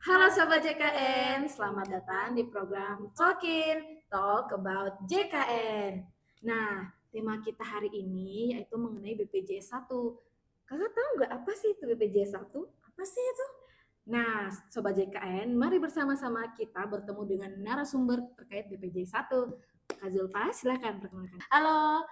Halo Sobat JKN, selamat datang di program Talk About JKN. Nah, tema kita hari ini yaitu mengenai BPJS 1. Kakak tahu nggak apa sih itu BPJS 1? Apa sih itu? Nah, Sobat JKN, mari bersama-sama kita bertemu dengan narasumber terkait BPJS 1. Kak Zulfa, silahkan perkenalkan. Halo,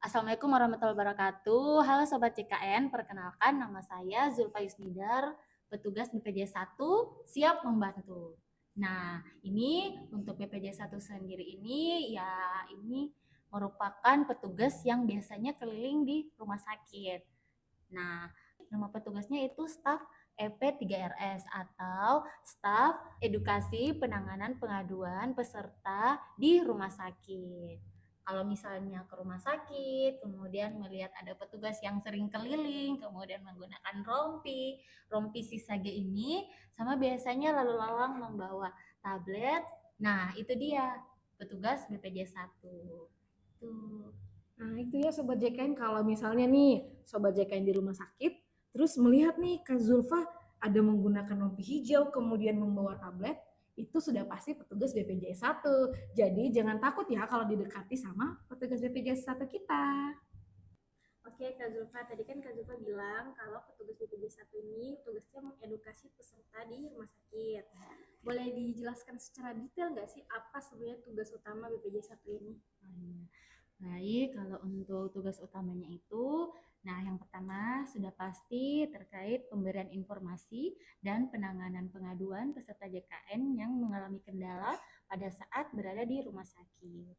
Assalamualaikum warahmatullahi wabarakatuh. Halo Sobat CKN, perkenalkan nama saya Zulfa Yusnidar, petugas BPJS 1, siap membantu. Nah, ini untuk BPJS 1 sendiri ini merupakan petugas yang biasanya keliling di rumah sakit. Nah, nama petugasnya itu staf EP3RS atau staf edukasi penanganan pengaduan peserta di rumah sakit. Kalau misalnya ke rumah sakit, kemudian melihat ada petugas yang sering keliling, kemudian menggunakan rompi sisage ini, sama biasanya lalu lalang membawa tablet. Nah, itu dia petugas BPJS 1. Tuh. Nah, itu ya Sobat JKN, kalau misalnya nih Sobat JKN di rumah sakit, terus melihat nih Kak Zulfa ada menggunakan rompi hijau, kemudian membawa tablet, itu sudah pasti petugas BPJS 1. Jadi jangan takut ya kalau didekati sama petugas BPJS 1 kita. Oke, Kak Zulfa, tadi kan Kak Zulfa bilang kalau petugas BPJS 1 ini tugasnya mengedukasi peserta di rumah sakit. Boleh dijelaskan secara detail nggak sih apa sebenarnya tugas utama BPJS 1 ini? Baik, kalau untuk tugas utamanya itu, nah yang pertama sudah pasti terkait pemberian informasi dan penanganan pengaduan peserta JKN yang mengalami kendala pada saat berada di rumah sakit.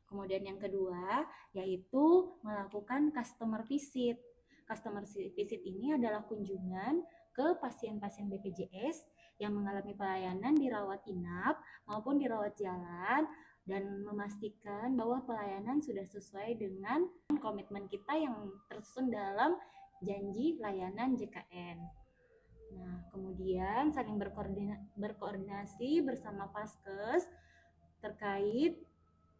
Kemudian yang kedua yaitu melakukan customer visit. Customer visit ini adalah kunjungan ke pasien-pasien BPJS yang mengalami pelayanan di rawat inap maupun di rawat jalan dan memastikan bahwa pelayanan sudah sesuai dengan komitmen kita yang tersusun dalam janji layanan JKN. Nah, kemudian saling berkoordinasi bersama Vaskes terkait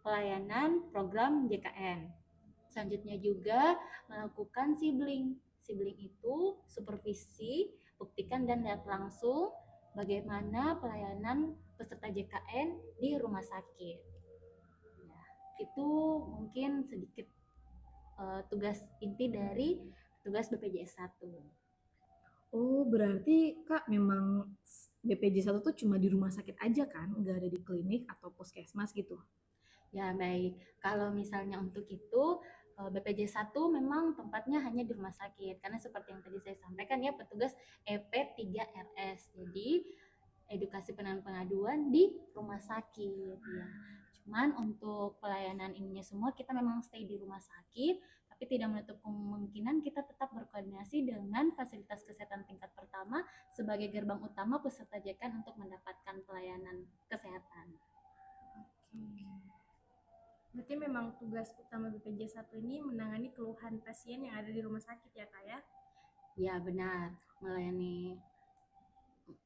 pelayanan program JKN. Selanjutnya juga melakukan sibling. Sibling itu supervisi, buktikan dan lihat langsung bagaimana pelayanan peserta JKN di rumah sakit. Ya, itu mungkin sedikit tugas inti dari tugas BPJS 1. Oh, berarti Kak memang BPJS 1 tuh cuma di rumah sakit aja kan? Nggak ada di klinik atau puskesmas gitu? Ya, baik. Kalau misalnya untuk itu BPJS 1 memang tempatnya hanya di rumah sakit karena seperti yang tadi saya sampaikan ya petugas EP3RS. Jadi edukasi penanganan pengaduan di rumah sakit ya. Cuman untuk pelayanan ininya semua kita memang stay di rumah sakit, tapi tidak menutup kemungkinan kita tetap berkoordinasi dengan fasilitas kesehatan tingkat pertama sebagai gerbang utama peserta JKN untuk mendapatkan pelayanan kesehatan. Berarti memang tugas utama BPJS 1 ini menangani keluhan pasien yang ada di rumah sakit ya, Kak ya? Ya, benar. Melayani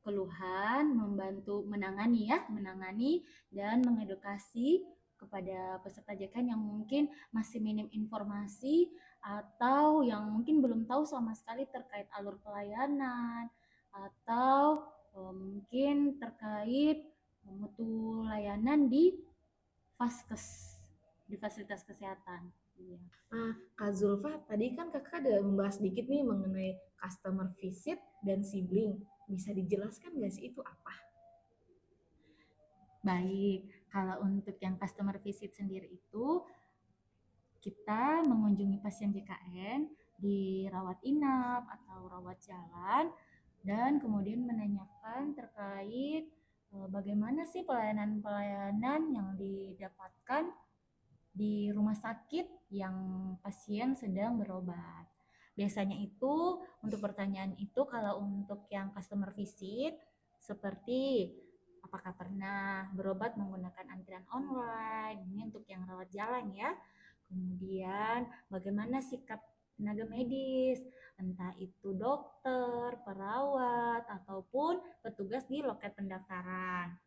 keluhan, membantu menangani dan mengedukasi kepada peserta JKN yang mungkin masih minim informasi atau yang mungkin belum tahu sama sekali terkait alur pelayanan atau mungkin terkait mutu layanan di Vaskes, di fasilitas kesehatan. Iya. Nah, Kak Zulfa, tadi kan kakak ada membahas sedikit nih mengenai customer visit dan sibling. Bisa dijelaskan nggak sih itu apa? Baik, kalau untuk yang customer visit sendiri itu kita mengunjungi pasien JKN di rawat inap atau rawat jalan dan kemudian menanyakan terkait bagaimana sih pelayanan-pelayanan yang didapatkan di rumah sakit yang pasien sedang berobat. Biasanya itu untuk pertanyaan itu kalau untuk yang customer visit seperti apakah pernah berobat menggunakan antrian online, ini untuk yang rawat jalan ya. Kemudian bagaimana sikap tenaga medis, entah itu dokter, perawat, ataupun petugas di loket pendaftaran.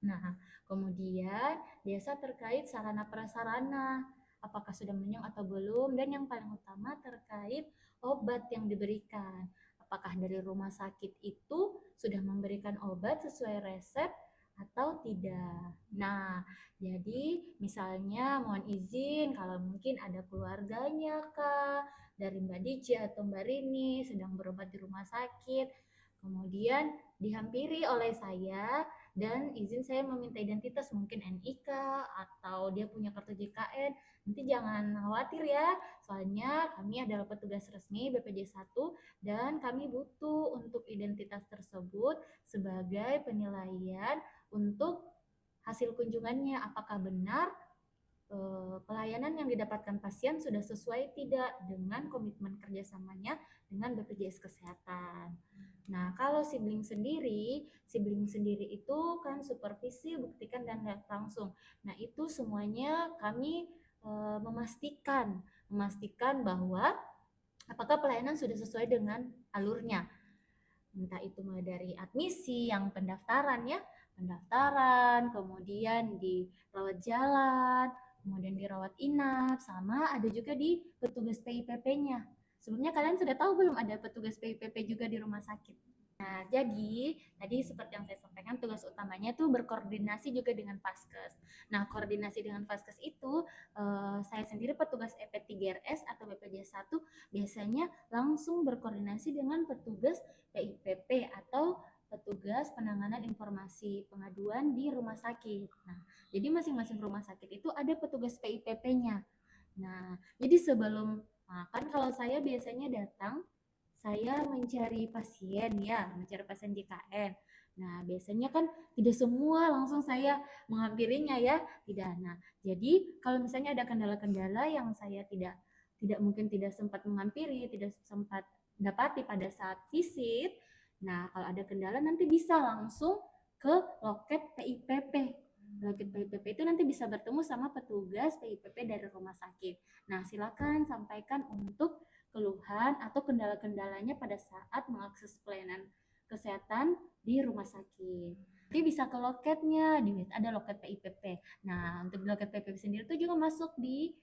Nah, kemudian biasa terkait sarana prasarana, apakah sudah minum atau belum, dan yang paling utama terkait obat yang diberikan. apakah dari rumah sakit itu sudah memberikan obat sesuai resep atau tidak. Nah, jadi misalnya mohon izin kalau mungkin ada keluarganya Kak, dari Mbak Dici atau Mbak Rini sedang berobat di rumah sakit, kemudian dihampiri oleh saya dan izin saya meminta identitas mungkin NIK atau dia punya kartu JKN. Nanti jangan khawatir ya, soalnya kami adalah petugas resmi BPJS 1 dan kami butuh untuk identitas tersebut sebagai penilaian untuk hasil kunjungannya apakah benar pelayanan yang didapatkan pasien sudah sesuai tidak dengan komitmen kerjasamanya dengan BPJS Kesehatan. Nah, kalau sibling sendiri itu kan supervisi, buktikan, dan lihat langsung. Nah, itu semuanya kami memastikan bahwa apakah pelayanan sudah sesuai dengan alurnya. Entah itu mulai dari admisi, yang pendaftaran, kemudian di rawat jalan, kemudian dirawat inap, sama ada juga di petugas PIPP-nya. Sebelumnya kalian sudah tahu belum ada petugas PIPP juga di rumah sakit? Nah, jadi tadi seperti yang saya sampaikan tugas utamanya tuh berkoordinasi juga dengan Vaskes. Nah, koordinasi dengan Vaskes itu saya sendiri petugas EP3RS atau BPJS 1 biasanya langsung berkoordinasi dengan petugas PIPP atau petugas penanganan informasi pengaduan di rumah sakit. Nah, jadi masing-masing rumah sakit itu ada petugas PIPP-nya. Nah, jadi sebelum makan kalau saya biasanya datang, saya mencari pasien JKN. Nah, biasanya kan tidak semua langsung saya menghampirinya ya, tidak. Nah, jadi kalau misalnya ada kendala-kendala yang saya tidak mungkin tidak sempat menghampiri, tidak sempat dapati pada saat visit. Nah, kalau ada kendala nanti bisa langsung ke loket PIPP. Loket PIPP itu nanti bisa bertemu sama petugas PIPP dari rumah sakit. Nah, silakan sampaikan untuk keluhan atau kendala-kendalanya pada saat mengakses pelayanan kesehatan di rumah sakit. Nanti bisa ke loketnya, ada loket PIPP. Nah, untuk loket PIPP sendiri itu juga masuk di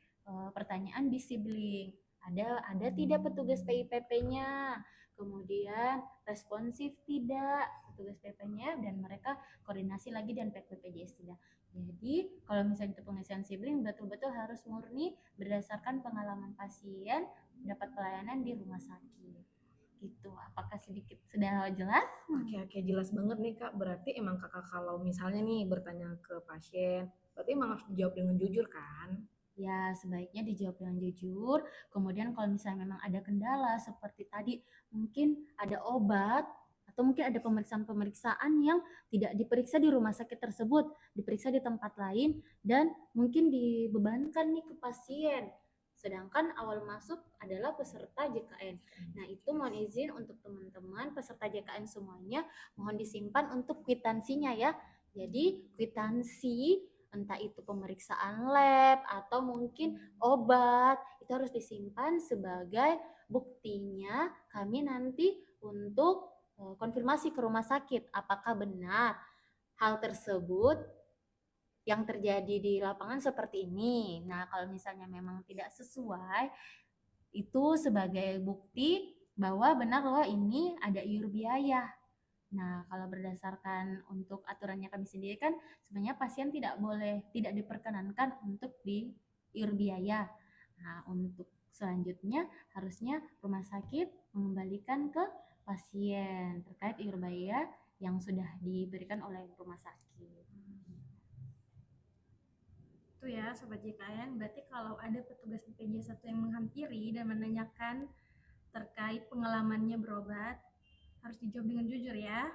pertanyaan di sibling. Ada tidak petugas PIPP-nya? Kemudian responsif tidak petugas PIPP-nya dan mereka koordinasi lagi dan BPJS tidak. Jadi kalau misalnya itu pengisian sibling betul-betul harus murni berdasarkan pengalaman pasien dapat pelayanan di rumah sakit. Gitu. Apakah sedikit sudah jelas? Oke, jelas banget nih Kak. Berarti emang Kakak kalau misalnya nih bertanya ke pasien, berarti emang harus dijawab dengan jujur kan? Ya, sebaiknya dijawab dengan jujur. Kemudian kalau misalnya memang ada kendala seperti tadi, mungkin ada obat atau mungkin ada pemeriksaan-pemeriksaan yang tidak diperiksa di rumah sakit tersebut, diperiksa di tempat lain dan mungkin dibebankan nih ke pasien. Sedangkan awal masuk adalah peserta JKN. Nah, itu mohon izin untuk teman-teman peserta JKN semuanya, mohon disimpan untuk kwitansinya ya. Jadi, kwitansi entah itu pemeriksaan lab atau mungkin obat itu harus disimpan sebagai buktinya kami nanti untuk konfirmasi ke rumah sakit apakah benar hal tersebut yang terjadi di lapangan seperti ini. Nah, kalau misalnya memang tidak sesuai itu sebagai bukti bahwa benar loh ini ada iur biaya. Nah, kalau berdasarkan untuk aturannya kami sendiri kan sebenarnya pasien tidak diperkenankan untuk iur biaya. Nah, untuk selanjutnya harusnya rumah sakit mengembalikan ke pasien terkait iur biaya yang sudah diberikan oleh rumah sakit. Itu ya Sobat JKN, berarti kalau ada petugas BPJS 1 yang menghampiri dan menanyakan terkait pengalamannya berobat, harus dijawab dengan jujur ya.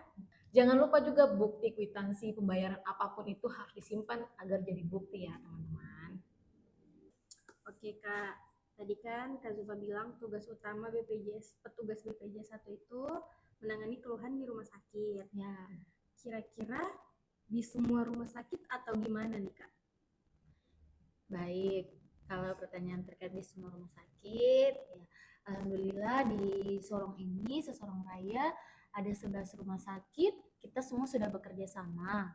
Jangan lupa juga bukti kwitansi pembayaran apapun itu harus disimpan agar jadi bukti ya teman-teman. Oke Kak, tadi kan Kak Zulfa bilang tugas utama petugas BPJS 1 itu menangani keluhan di rumah sakit. Ya, Kira-kira di semua rumah sakit atau gimana nih Kak? baik. Kalau pertanyaan terkait di semua rumah sakit, ya alhamdulillah di Sorong ini, Sesorong Raya, ada 11 rumah sakit, kita semua sudah bekerja sama.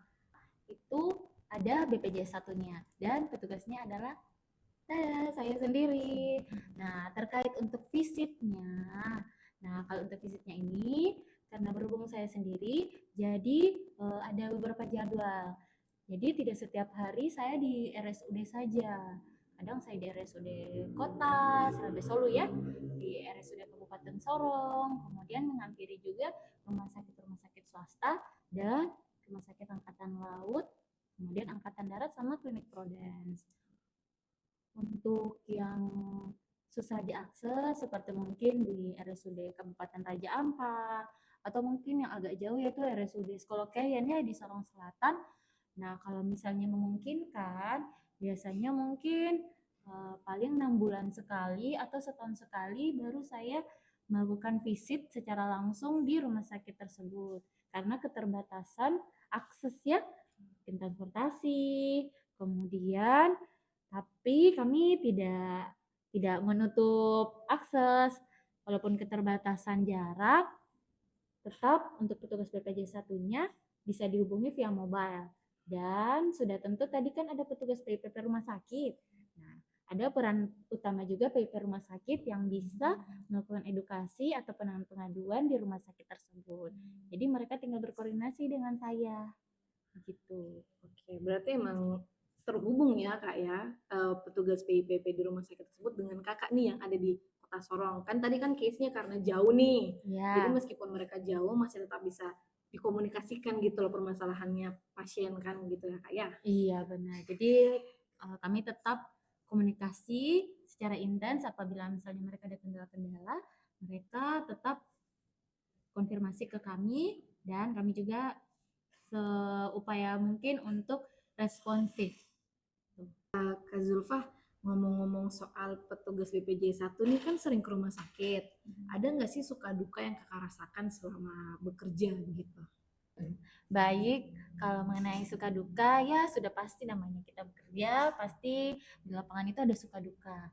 Itu ada BPJS satunya dan petugasnya adalah saya sendiri. Nah, terkait untuk visitnya, Nah, kalau untuk visitnya ini, karena berhubung saya sendiri, jadi ada beberapa jadwal. Jadi tidak setiap hari saya di RSUD saja. Kadang saya di RSUD Kota, Surabaya Solo ya, di RSUD Kabupaten Sorong, kemudian menghampiri juga rumah sakit swasta dan rumah sakit Angkatan Laut, kemudian Angkatan Darat sama klinik Prodens. Untuk yang susah diakses seperti mungkin di RSUD Kabupaten Raja Ampat atau mungkin yang agak jauh yaitu RSUD Skolokeyen ya di Sorong Selatan. Nah, kalau misalnya memungkinkan, biasanya mungkin paling 6 bulan sekali atau setahun sekali baru saya melakukan visit secara langsung di rumah sakit tersebut. Karena keterbatasan akses ya, transportasi, kemudian tapi kami tidak menutup akses, walaupun keterbatasan jarak, tetap untuk petugas BPJS satunya bisa dihubungi via mobile. Dan sudah tentu tadi kan ada petugas PIPP rumah sakit. Nah, ada peran utama juga PIP rumah sakit yang bisa melakukan edukasi atau penanganan pengaduan di rumah sakit tersebut. Jadi mereka tinggal berkoordinasi dengan saya. Gitu. Oke, berarti emang terhubung ya Kak ya, petugas PIPP di rumah sakit tersebut dengan Kakak nih yang ada di Kota Sorong. Kan tadi kan case-nya karena jauh nih. Jadi Ya, meskipun mereka jauh masih tetap bisa dikomunikasikan gitu loh permasalahannya pasien kan gitu ya Kak ya. iya benar. Jadi kami tetap komunikasi secara intens apabila misalnya mereka ada kendala-kendala, mereka tetap konfirmasi ke kami dan kami juga seupaya mungkin untuk responsif. Kak Zulfah, ngomong-ngomong soal petugas BPJS 1 nih kan sering ke rumah sakit. Ada nggak sih suka duka yang Kakak rasakan selama bekerja gitu? Baik, kalau mengenai suka duka ya sudah pasti namanya kita bekerja, pasti di lapangan itu ada suka duka.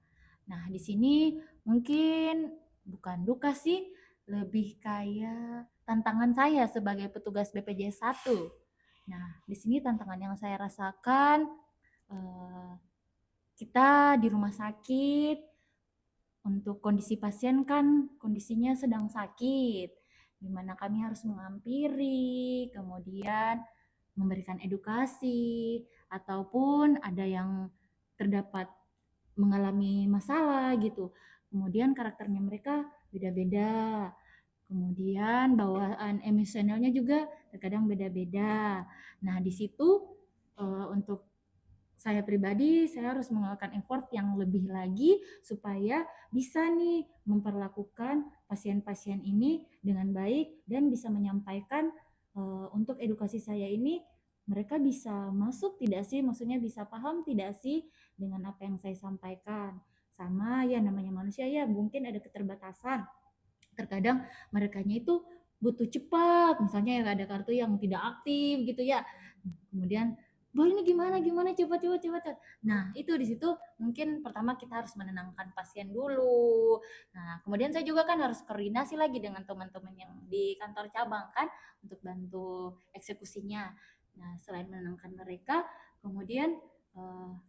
Nah, di sini mungkin bukan duka sih, lebih kayak tantangan saya sebagai petugas BPJS 1. Nah, di sini tantangan yang saya rasakan eh, kita di rumah sakit untuk kondisi pasien kan kondisinya sedang sakit, di mana kami harus menghampiri, kemudian memberikan edukasi, ataupun ada yang terdapat mengalami masalah gitu. Kemudian karakternya mereka beda-beda. Kemudian bawaan emosionalnya juga terkadang beda-beda. Nah, di situ untuk saya pribadi saya harus mengeluarkan effort yang lebih lagi supaya bisa nih memperlakukan pasien-pasien ini dengan baik dan bisa menyampaikan untuk edukasi saya ini mereka bisa masuk tidak sih, maksudnya bisa paham tidak sih dengan apa yang saya sampaikan. Sama ya namanya manusia ya mungkin ada keterbatasan. Terkadang merekanya itu butuh cepat, misalnya ya ada kartu yang tidak aktif gitu ya. Kemudian Boy ini gimana gimana cepat cepat cepat. Nah itu di situ mungkin pertama kita harus menenangkan pasien dulu. Nah kemudian saya juga kan harus koordinasi lagi dengan teman-teman yang di kantor cabang kan untuk bantu eksekusinya. Nah selain menenangkan mereka, kemudian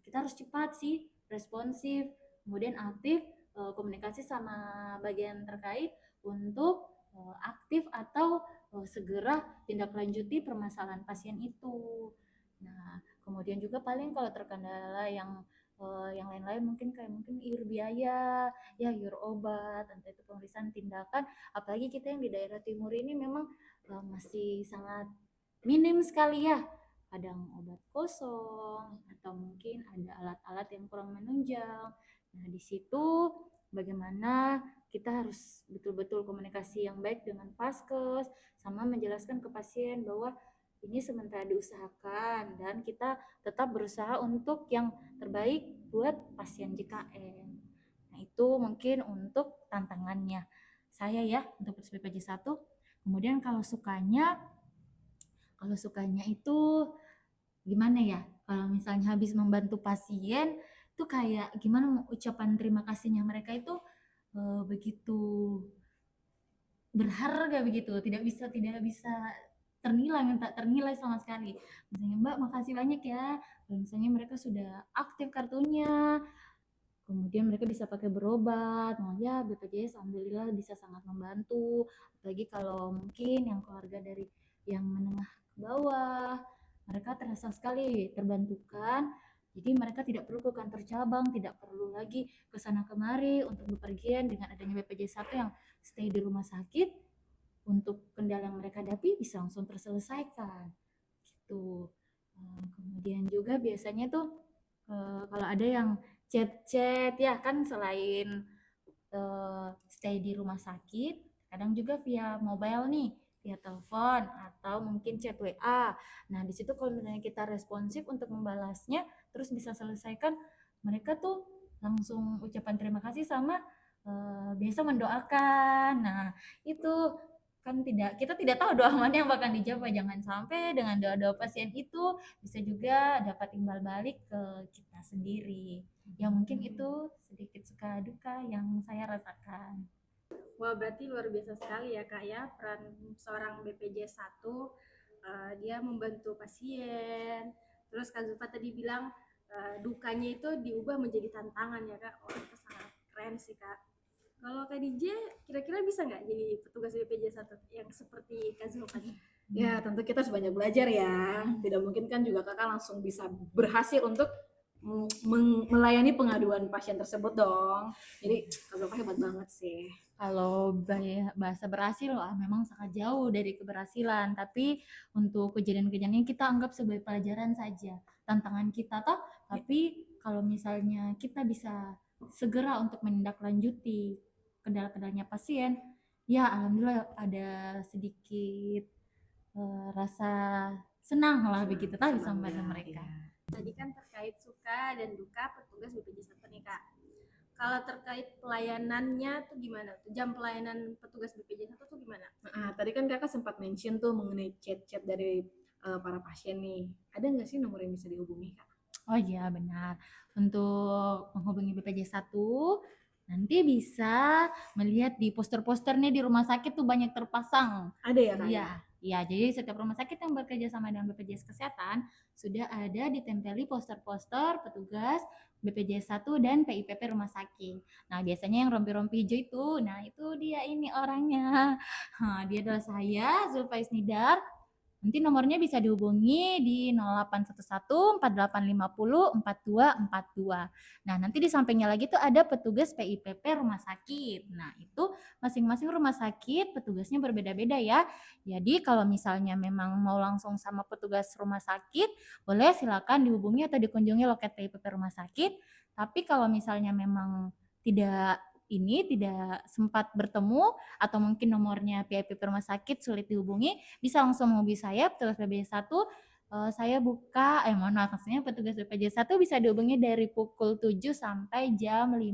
kita harus cepat sih, responsif, kemudian aktif komunikasi sama bagian terkait untuk aktif atau segera tindak lanjuti permasalahan pasien itu. Nah, kemudian juga paling kalau terkendala yang lain-lain mungkin kayak mungkin iur biaya, ya iur obat, entah itu pemeriksaan tindakan, apalagi kita yang di daerah timur ini memang masih sangat minim sekali ya. Kadang obat kosong atau mungkin ada alat-alat yang kurang menunjang. Nah, di situ bagaimana kita harus betul-betul komunikasi yang baik dengan Vaskes sama menjelaskan ke pasien bahwa ini sementara diusahakan dan kita tetap berusaha untuk yang terbaik buat pasien JKN. Nah, itu mungkin untuk tantangannya saya ya untuk BPJS 1. Kemudian kalau sukanya itu gimana ya? Kalau misalnya habis membantu pasien tuh kayak gimana ucapan terima kasihnya mereka itu begitu berharga begitu, tidak bisa ternilai, tak ternilai sama sekali. Misalnya Mbak makasih banyak ya, kalau misalnya mereka sudah aktif kartunya, kemudian mereka bisa pakai berobat. Nah ya BPJS alhamdulillah bisa sangat membantu, apalagi kalau mungkin yang keluarga dari yang menengah ke bawah, mereka terasa sekali terbantukan. Jadi mereka tidak perlu ke kantor cabang, tidak perlu lagi ke sana kemari untuk bepergian. Dengan adanya BPJS 1 yang stay di rumah sakit, untuk kendala yang mereka hadapi bisa langsung terselesaikan gitu. Kemudian juga biasanya tuh kalau ada yang chat-chat ya kan, selain stay di rumah sakit, kadang juga via mobile nih, via telepon atau mungkin chat WA. Nah, di situ kalau misalnya kita responsif untuk membalasnya, terus bisa selesaikan, mereka tuh langsung ucapan terima kasih sama biasa mendoakan. Nah, itu kan kita tidak tahu doa mana yang bakal dijawab. Jangan sampai dengan doa-doa pasien itu bisa juga dapat timbal balik ke kita sendiri. Ya mungkin itu sedikit suka duka yang saya rasakan. Wah, berarti luar biasa sekali ya Kak ya, peran seorang BPJS 1, dia membantu pasien. Terus Kak Zulfa tadi bilang dukanya itu diubah menjadi tantangan ya Kak. Wah, itu sangat keren sih Kak. Kalau Kak DJ kira-kira bisa nggak jadi petugas BPJS 1 yang seperti Kak Zulfa? Ya, tentu kita harus banyak belajar ya. Tidak mungkin kan juga kakak langsung bisa berhasil untuk melayani pengaduan pasien tersebut dong. Jadi kakak hebat banget sih. Kalau bahasa berhasil memang sangat jauh dari keberhasilan, tapi untuk kejadian-kejadian ini kita anggap sebagai pelajaran saja, tantangan kita toh. Tapi kalau misalnya kita bisa segera untuk menindaklanjuti kendala-kendalanya pasien, ya alhamdulillah ada sedikit rasa senang lah begitu tadi sama mereka. Tadi kan terkait suka dan duka petugas BPJS 1 nih Kak. Kalau terkait pelayanannya tuh gimana tuh? Jam pelayanan petugas BPJS 1 tuh gimana? Nah, tadi kan kakak sempat mention tuh mengenai chat-chat dari para pasien nih. Ada nggak sih nomor yang bisa dihubungi kak? Oh iya benar. Untuk menghubungi BPJS 1 nanti bisa melihat di poster-poster nih di rumah sakit tuh banyak terpasang. Ada ya kak? Iya, iya. Jadi setiap rumah sakit yang bekerja sama dengan BPJS Kesehatan sudah ada ditempeli poster-poster petugas BPJS 1 dan PIPP rumah sakit. Nah, biasanya yang rompi-rompi hijau itu, nah itu dia ini orangnya. Dia adalah saya, Zulfa Isnidar. Nanti nomornya bisa dihubungi di 0811 4850 4242. Nah, nanti di sampingnya lagi tuh ada petugas PIPP rumah sakit. Nah, itu masing-masing rumah sakit petugasnya berbeda-beda ya. Jadi kalau misalnya memang mau langsung sama petugas rumah sakit, boleh silakan dihubungi atau dikunjungi loket PIPP rumah sakit. Tapi kalau misalnya memang tidak sempat bertemu atau mungkin nomornya PIPP rumah sakit sulit dihubungi, bisa langsung menghubungi saya petugas BPJS 1. Saya buka mohon maaf, maksudnya petugas BPJS 1 bisa dihubungi dari pukul 7 sampai jam 5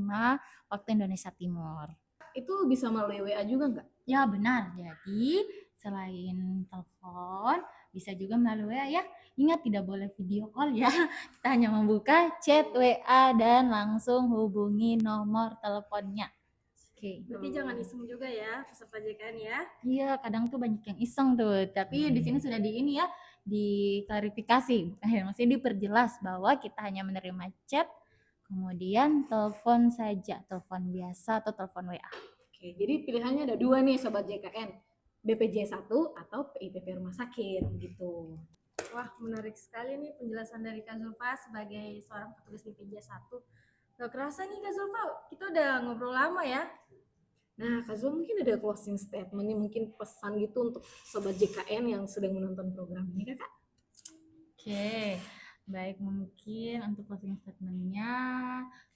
waktu Indonesia Timur. Itu bisa melalui WA juga nggak? Ya benar, jadi selain telepon bisa juga melalui WA ya. Ingat tidak boleh video call ya. Kita hanya membuka chat WA dan langsung hubungi nomor teleponnya. Oke. Berarti jangan iseng juga ya peserta JKN ya. Iya, kadang tuh banyak yang iseng tuh. Tapi di sini sudah diklarifikasi, maksudnya diperjelas bahwa kita hanya menerima chat, kemudian telepon saja, telepon biasa atau telepon WA. Oke, jadi pilihannya ada dua nih sobat JKN, BPJS 1 atau PIPP rumah sakit gitu. Wah, menarik sekali nih penjelasan dari Kak Zulfa sebagai seorang petugas BPJS 1. Gak kerasa nih Kak Zulfa, kita udah ngobrol lama ya. Nah, Kak Zul mungkin ada closing statement nih, mungkin pesan gitu untuk sobat JKN yang sedang menonton program ini Kakak. Oke, baik, mungkin untuk closing statementnya,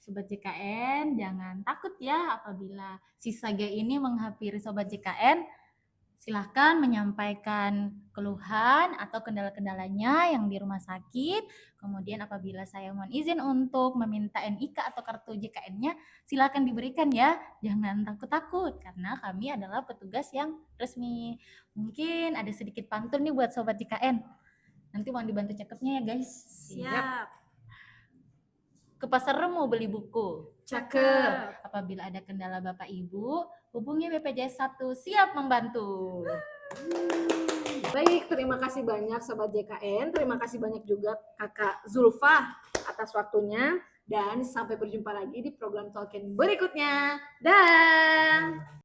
Sobat JKN jangan takut ya apabila si Saga ini menghampiri Sobat JKN. Silahkan menyampaikan keluhan atau kendala-kendalanya yang di rumah sakit. Kemudian apabila saya mohon izin untuk meminta NIK atau kartu JKN-nya, silahkan diberikan ya. Jangan takut-takut karena kami adalah petugas yang resmi. Mungkin ada sedikit pantun nih buat Sobat JKN. Nanti mau dibantu cakepnya ya guys. Siap. Ke pasar mau beli buku. Cakep. Apabila ada kendala Bapak Ibu, hubungi BPJS 1, siap membantu. Baik, terima kasih banyak Sobat JKN. Terima kasih banyak juga Kakak Zulfa atas waktunya. Dan sampai berjumpa lagi di program Talkin berikutnya. Dah.